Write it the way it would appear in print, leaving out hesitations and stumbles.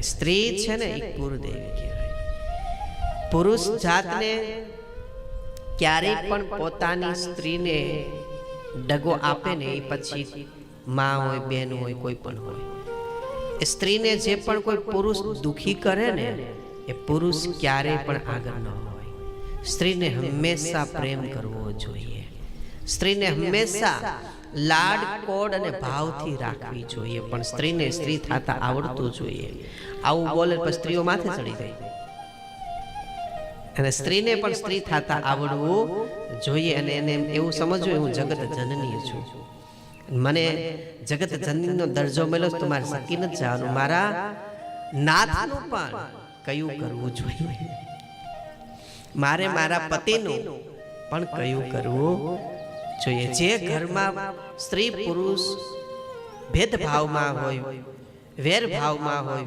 કહેવાય. સ્ત્રી છે ને એ કુળદેવી કહેવાય. પુરુષ જાતને ક્યારેય પણ પોતાની સ્ત્રીને દગો આપે ને એ પછી માં હોય, બેન હોય, કોઈ પણ હોય, એ સ્ત્રીને જે પણ કોઈ પુરુષ દુખી કરે ને એ પુરુષ ક્યારેય પણ આગળ ન હોય. સ્ત્રીને હંમેશા પ્રેમ કરવો જોઈએ. સ્ત્રીને હંમેશા લાડ કોડ અને ભાવથી રાખવી જોઈએ. પણ સ્ત્રીને સ્ત્રી થતા આવડતું જોઈએ. આવું બોલે પછી સ્ત્રીઓ માથે ચડી જાય. અને સ્ત્રીને પણ સ્ત્રી થતા આવડવું જોઈએ. અને એને એવું સમજવું હું જગત જનની છું, મને જગત જનનીનો દરજ્જો મળ્યો તો મારે સકી નથી જવાનું. મારા નાથનું પણ કયું કરવું જોઈએ, મારે મારા પતિનું પણ કયું કરવું જોઈએ. જે ઘરમાં સ્ત્રી પુરુષ ભેદભાવમાં હોય, વેરભાવમાં હોય,